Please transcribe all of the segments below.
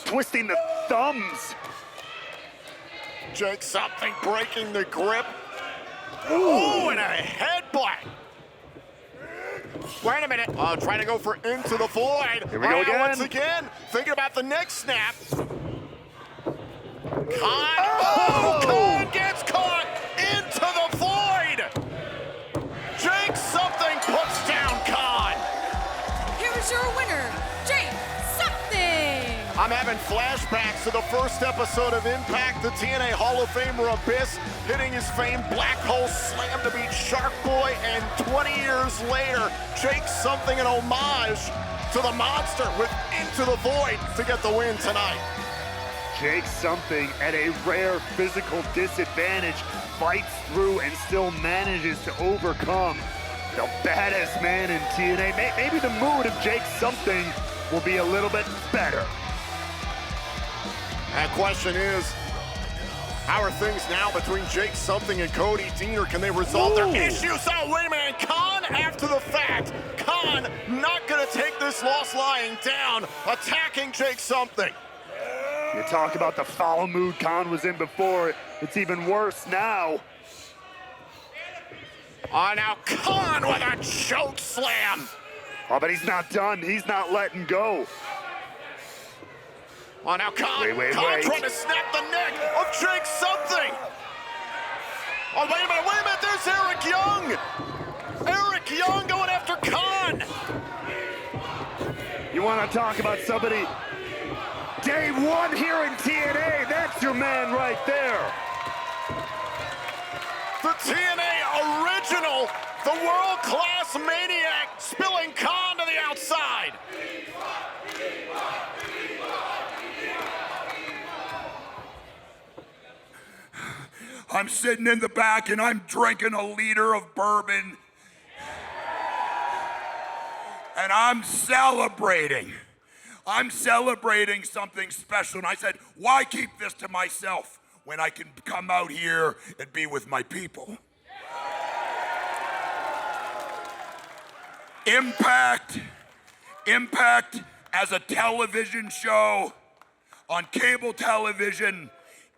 twisting the thumbs. Jake something breaking the grip. Ooh, and a headbutt. Wait a minute. Trying to go for into the void. Here we go again. Once again, thinking about the next snap. Khan. Oh! Khan gets caught into the void. Jake something puts down Khan. Here is your winner, Jake something. I'm having flashbacks to the first episode of Impact, the TNA Hall of Famer Abyss hitting his famed black hole slam to beat Shark Boy, and 20 years later, Jake something an homage to the monster with Into the Void to get the win tonight. Jake something at a rare physical disadvantage fights through and still manages to overcome the baddest man in TNA. Maybe the mood of Jake something will be a little bit better. That question is, how are things now between Jake something and Cody Dean, or can they resolve their issues? Oh, wait a minute, Khan after the fact. Khan not gonna take this loss lying down, attacking Jake something. You talk about the foul mood Khan was in before, it's even worse now. Now Khan with a choke slam. Oh, but he's not done, he's not letting go. Now Khan, Wait. trying to snap the neck of Jake something. Oh, wait a minute, there's Eric Young. Eric Young going after Khan. You want to talk about somebody day one here in TNA, that's your man right there. The TNA original, the world-class maniac, spilling Khan to the outside. I'm sitting in the back and I'm drinking a liter of bourbon. And I'm celebrating. I'm celebrating something special. And I said, why keep this to myself when I can come out here and be with my people? Impact as a television show on cable television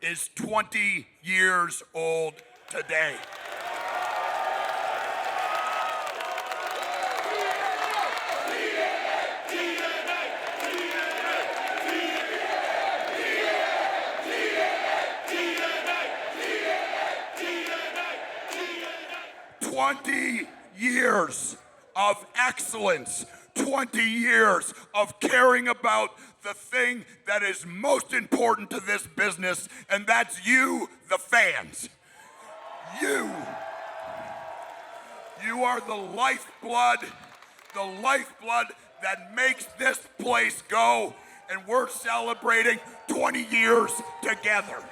is 20 years old today. Years of excellence, 20 years of caring about the thing that is most important to this business, and that's you, the fans. You are the lifeblood that makes this place go, and we're celebrating 20 years together.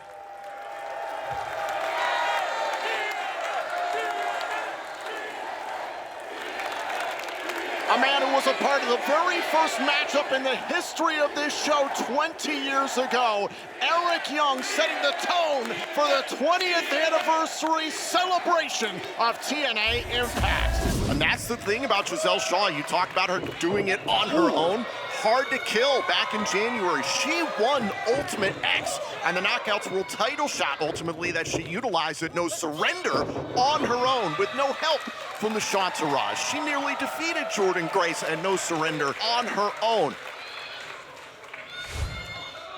A man who was a part of the very first matchup in the history of this show 20 years ago. Eric Young setting the tone for the 20th anniversary celebration of TNA Impact. And that's the thing about Giselle Shaw. You talk about her doing it on her own. Hard to kill back in January. She won Ultimate X and the Knockouts World title shot ultimately that she utilized at No Surrender on her own with no help from the Entourage. She nearly defeated Jordan Grace and No Surrender on her own.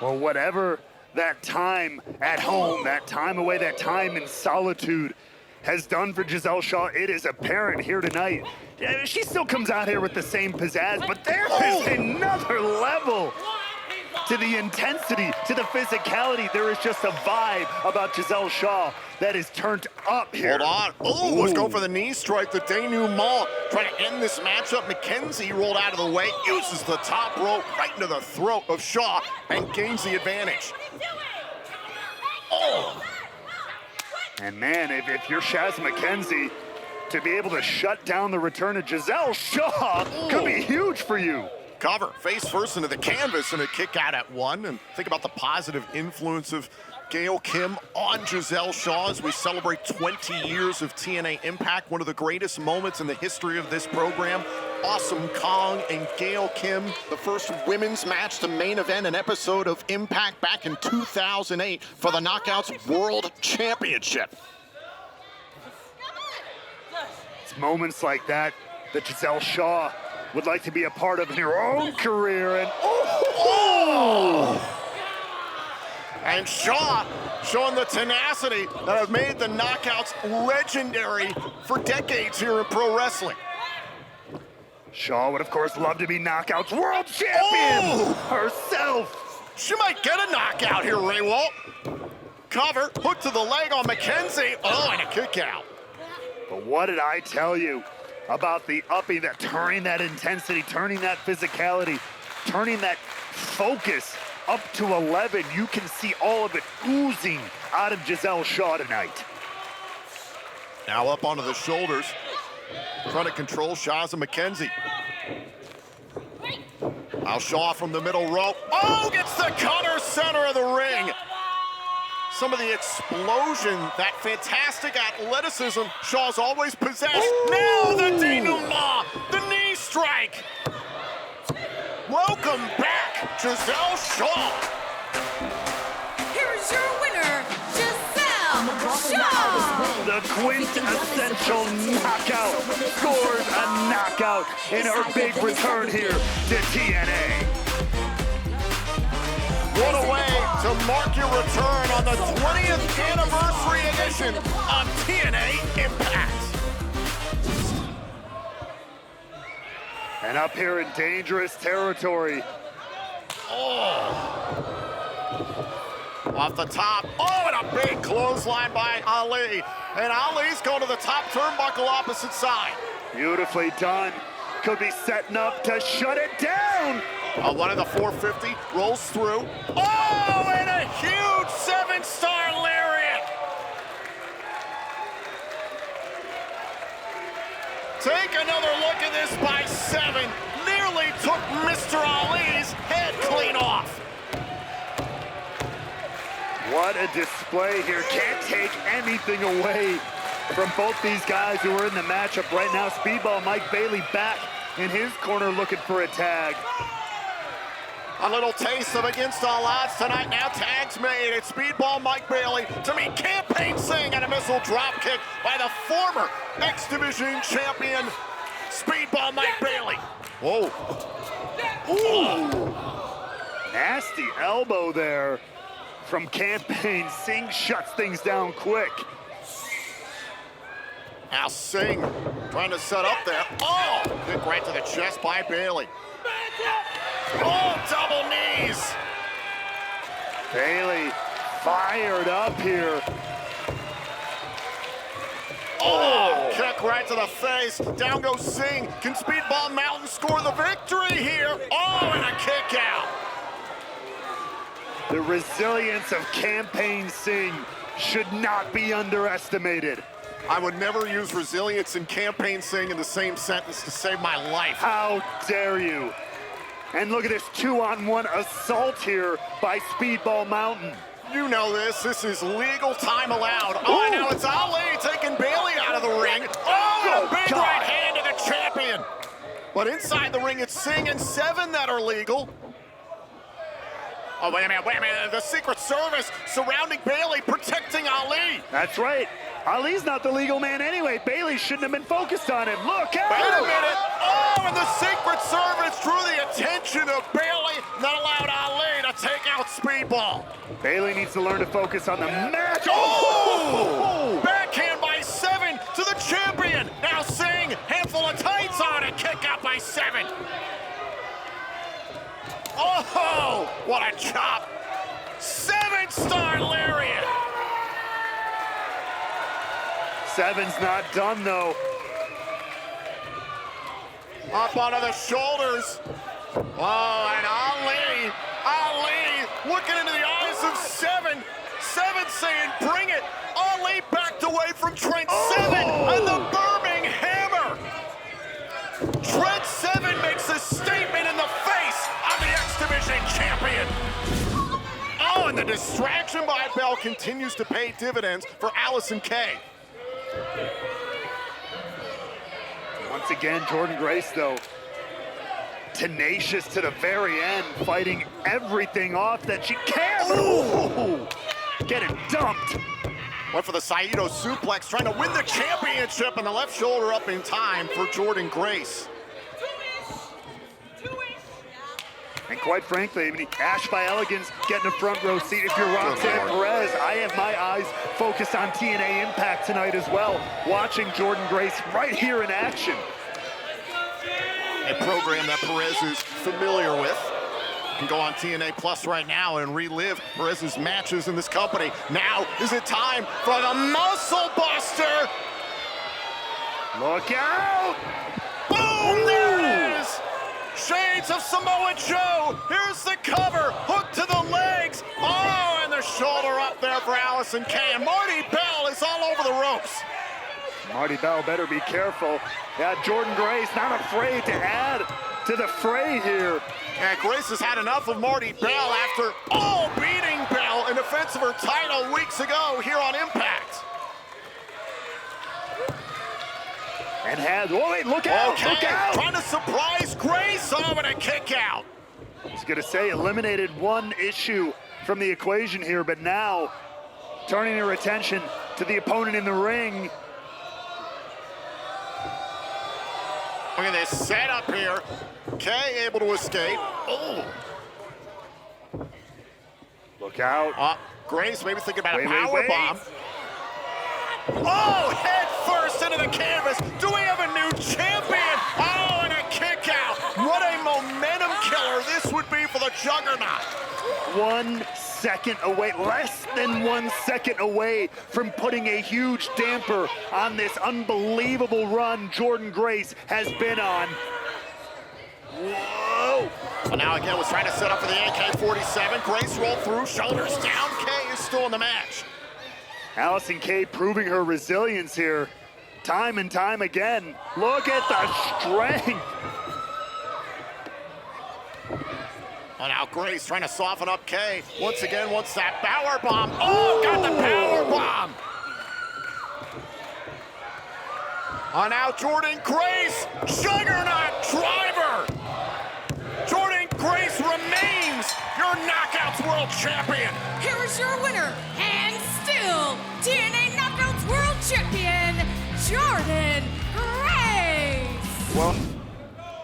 Well, whatever that time at home, that time away, that time in solitude has done for Giselle Shaw, it is apparent here tonight. She still comes out here with the same pizzazz, but there is another level to the intensity, to the physicality. There is just a vibe about Giselle Shaw that is turned up here. Hold on. Oh, was going for the knee strike. The denouement trying to end this matchup. McKenzie rolled out of the way, uses the top rope right into the throat of Shaw and gains the advantage. Oh. And man, if you're Shaz McKenzie, to be able to shut down the return of Giselle Shaw could be huge for you. Cover, face first into the canvas and a kick out at one. And think about the positive influence of Gail Kim on Giselle Shaw as we celebrate 20 years of TNA Impact, one of the greatest moments in the history of this program. Awesome Kong and Gail Kim, the first women's match to main event an episode of Impact back in 2008 for the Knockouts World Championship. It's moments like that that Giselle Shaw would like to be a part of in her own career. And And Shaw showing the tenacity that have made the Knockouts legendary for decades here in pro wrestling. Shaw would, of course, love to be Knockouts World Champion herself. She might get a knockout here, Ray Walt. Cover, hook to the leg on McKenzie. Oh, and a kick out. But what did I tell you about the uppy, that turning that intensity, turning that physicality, turning that focus up to 11? You can see all of it oozing out of Giselle Shaw tonight. Now up onto the shoulders. Trying to control Shaza McKenzie. Now Shaw from the middle rope. Oh, gets the cutter center of the ring. Some of the explosion, that fantastic athleticism Shaw's always possessed. Now the denouement, the knee strike. Welcome back, Giselle Shaw. Here's your winner, Giselle Shaw. The quintessential knockout scores a knockout in her big return here to TNA. What a way to mark your return on the 20th anniversary edition of TNA Impact. And up here in dangerous territory. Off the top. Oh, and a big clothesline by Ali. And Ali's going to the top turnbuckle opposite side. Beautifully done. Could be setting up to shut it down. One of the 450 rolls through. Oh, and a huge 7-star lariat. Take another look at this by 7. Nearly took Mr. Ali's head clean off. What a display here. Can't take anything away from both these guys who are in the matchup right now. Speedball Mike Bailey back in his corner looking for a tag. A little taste of Against All Odds tonight. Now tags made. It's Speedball Mike Bailey to meet Campaign Singh and a missile drop kick by the former X Division champion, Speedball Mike Bailey. Whoa. Ooh. Nasty elbow there from Campaign. Singh shuts things down quick. Now Singh trying to set up there. Oh, kick right to the chest by Bailey. Oh, double knees. Bailey fired up here. Oh, kick right to the face. Down goes Singh. Can Speedball Mountain score the victory here? Oh, and a kick out. The resilience of Campaign Singh should not be underestimated. I would never use resilience and Campaign Singh in the same sentence to save my life. How dare you? And look at this 2-on-1 assault here by Speedball Mountain. You know this. This is legal time allowed. Oh, and now it's Ali taking Bailey out of the ring. Oh, and a big right hand to the champion. But inside the ring, it's Singh and 7 that are legal. Oh, wait a minute. The Secret Service surrounding Bailey, protecting Ali. That's right. Ali's not the legal man anyway. Bailey shouldn't have been focused on him. Look out! Wait a minute. Oh, and the Secret Service drew the attention of Bailey, not allowed Ali to take out Speedball. Bailey needs to learn to focus on the match. Oh! Backhand by 7 to the champion. Now Singh, handful of tights on it. Kick out by 7. Oh, what a chop. 7-star lariat. 7's not done, though. Up onto the shoulders. Oh, and Ali looking into the eyes of 7. 7 saying, bring it. Ali backed away from Trent 7 and the Birmingham Hammer. Trent 7 makes a statement in the face of the X Division champion. Oh, and the distraction by Bell continues to pay dividends for Allison Kay. Once again, Jordan Grace, though, tenacious to the very end, fighting everything off that she can. Ooh! Getting dumped. Went for the Saito suplex, trying to win the championship, and the left shoulder up in time for Jordan Grace. And quite frankly, I mean, Ash by Elegance getting a front row seat. If you're Roxanne Perez, I have my eyes focused on TNA Impact tonight as well, watching Jordan Grace right here in action. A program that Perez is familiar with. You can go on TNA Plus right now and relive Perez's matches in this company. Now is it time for the Muscle Buster? Look out! Boom, there it is! Shades of Samoa Joe. Here's the cover. Hook to the legs. Oh, and the shoulder up there for Allison Kay. And Marty Bell is all over the ropes. Marty Bell better be careful. Yeah, Jordan Grace not afraid to add to the fray here. And Grace has had enough of Marty Bell after beating Bell in defense of her title weeks ago here on Impact. And wait, look out, Okay, look out! trying to surprise Grace. Oh, and a kick out. I was gonna say, eliminated one issue from the equation here, but now turning her attention to the opponent in the ring. Look at this setup here. Kay able to escape. Oh. Look out. Grace maybe thinking about a Wait. power bomb. Oh, head first into the canvas. Do we have a new champion? Oh, and a kick out. What a momentum killer this would be for the Juggernaut. 1 second away, less than 1 second away from putting a huge damper on this unbelievable run Jordan Grace has been on. Whoa! Well, now again was trying to set up for the AK-47. Grace rolled through, shoulders down. Kay is still in the match. Allison Kay proving her resilience here time and time again. Look at the strength. Oh, now Grace trying to soften up Kay. Once again wants that power bomb. Oh, got the power bomb. Oh, now Jordan Grace, Juggernaut driver. Jordan Grace remains your Knockouts World Champion. Here is your winner, and still TNA Knockouts World Champion, Jordan Grace. Well,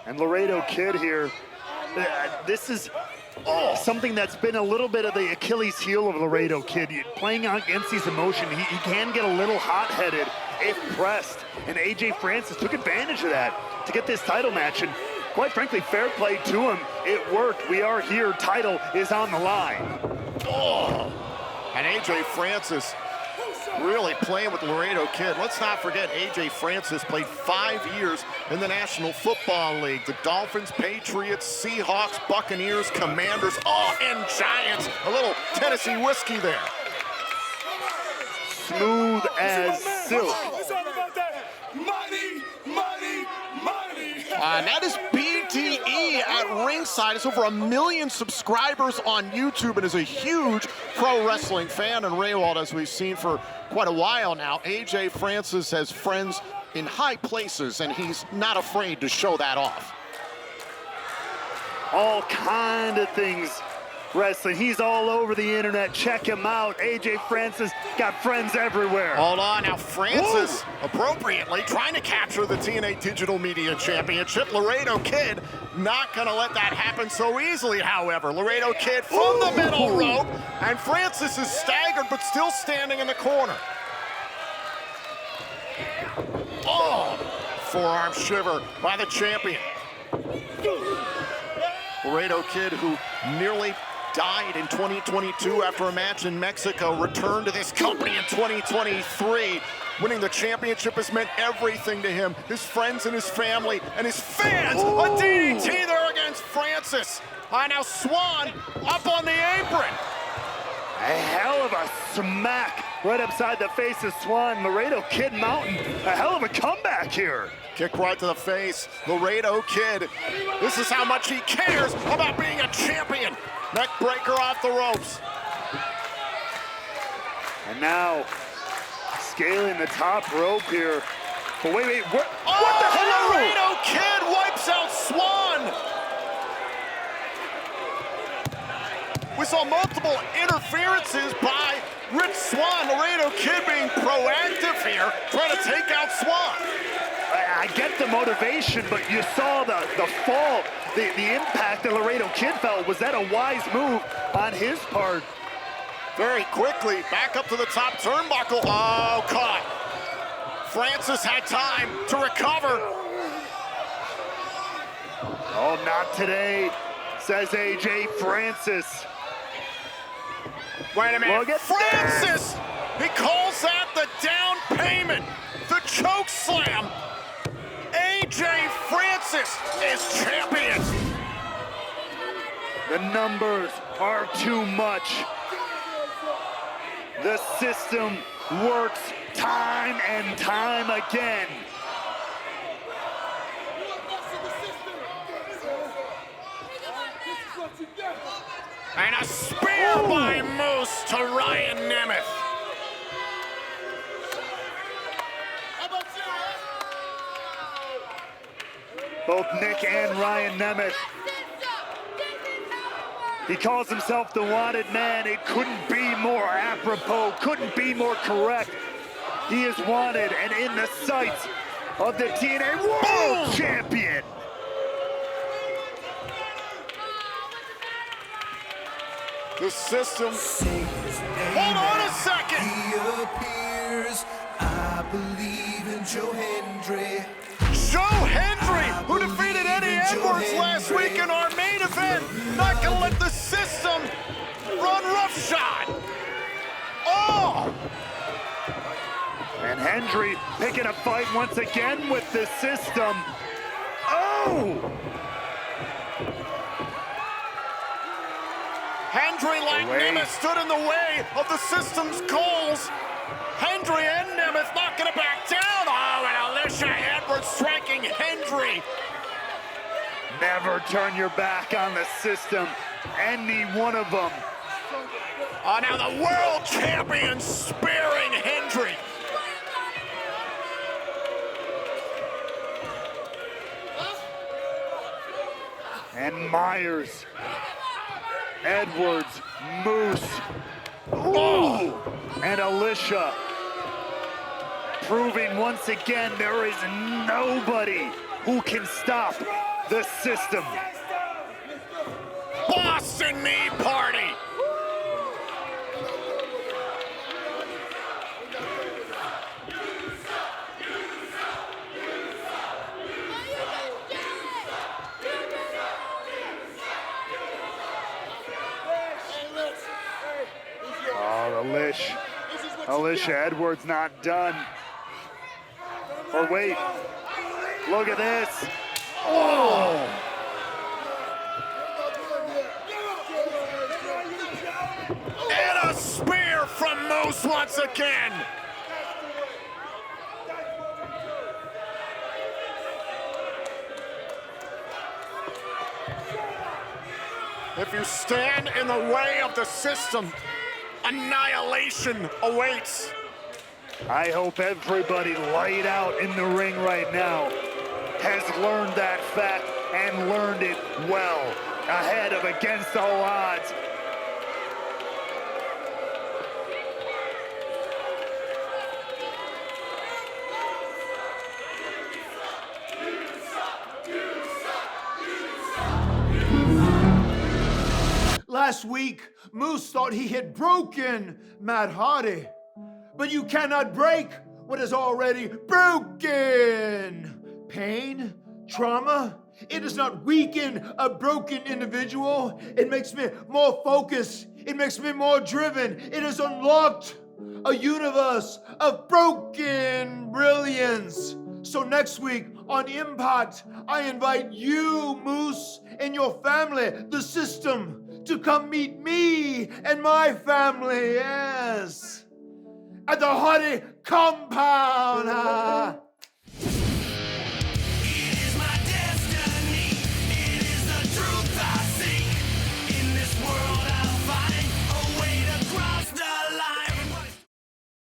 and Laredo Kid here. This is something that's been a little bit of the Achilles heel of Laredo Kid. Playing against these emotions, he can get a little hot-headed if pressed. And AJ Francis took advantage of that to get this title match. And quite frankly, fair play to him. It worked. We are here. Title is on the line. And AJ Francis really playing with Laredo Kid. Let's not forget, AJ Francis played 5 years in the National Football League. The Dolphins, Patriots, Seahawks, Buccaneers, Commanders, and Giants. A little Tennessee whiskey there. Smooth as silk. It's all about that money, money, money. And that is BTE at ringside. It's over 1 million subscribers on YouTube and is a huge pro wrestling fan. And Raywald, as we've seen for quite a while now, AJ Francis has friends in high places, and he's not afraid to show that off. All kind of things wrestling. He's all over the internet. Check him out. AJ Francis got friends everywhere. Hold on, now Francis, appropriately, trying to capture the TNA Digital Media Championship. Laredo Kid not gonna let that happen so easily, however. Laredo Kid from the middle rope, and Francis is staggered but still standing in the corner. Forearm shiver by the champion. Laredo Kid, who nearly died in 2022 after a match in Mexico, returned to this company in 2023. Winning the championship has meant everything to him, his friends and his family, and his fans. A DDT there against Francis. Now Swan up on the apron. A hell of a smack right upside the face of Swan. Laredo Kid mounting a hell of a comeback here. Kick right to the face. Laredo Kid. This is how much he cares about being a champion. Neck breaker off the ropes. And now scaling the top rope here. But wait, what Oh, the hell? Laredo Kid wipes out Swan. We saw multiple interferences by Rich Swan. Laredo Kid being proactive here, trying to take out Swan. I get the motivation, but you saw the fall, the impact that Laredo Kid felt. Was that a wise move on his part? Very quickly, back up to the top turnbuckle. Oh, caught. Francis had time to recover. Oh, not today, says AJ Francis. Wait a minute. Look at Francis! He calls that the down payment, the choke slam. AJ Francis is champion. The numbers are too much. The system works time and time again. And a spear by Moose to Ryan Nemeth. Both Nick and Ryan Nemeth. He calls himself the wanted man. It couldn't be more apropos, couldn't be more correct. He is wanted and in the sights of the TNA World Champion. The system. Hold on a second. He appears. I believe in Joe Hendry. Joe Hendry, who defeated Eddie Edwards last week in our main event, not gonna let the system run roughshod. Oh! And Hendry picking a fight once again with the system. Oh! Hendry, like Nemeth, stood in the way of the system's goals. Hendry and Nemeth not gonna back down. Oh, and Alicia Edwards striking Hendry. Never turn your back on the system, any one of them. Oh, now the world champion sparing Hendry. And Myers, Edwards, Moose, ooh, and Alicia, proving once again there is nobody who can stop the system. Boston Knee Party. Oh, Alicia Edwards not done. Or wait, look at this. Oh! And a spear from Moose once again. If you stand in the way of the system, annihilation awaits. I hope everybody laid out in the ring right now has learned that fact and learned it well, ahead of against all odds. Last week, Moose thought he had broken Matt Hardy. But you cannot break what is already broken. Pain, trauma, it does not weaken a broken individual. It makes me more focused. It makes me more driven. It has unlocked a universe of broken brilliance. So next week on Impact, I invite you, Moose, and your family, the system, to come meet me and my family, yes, at the Hardy compound.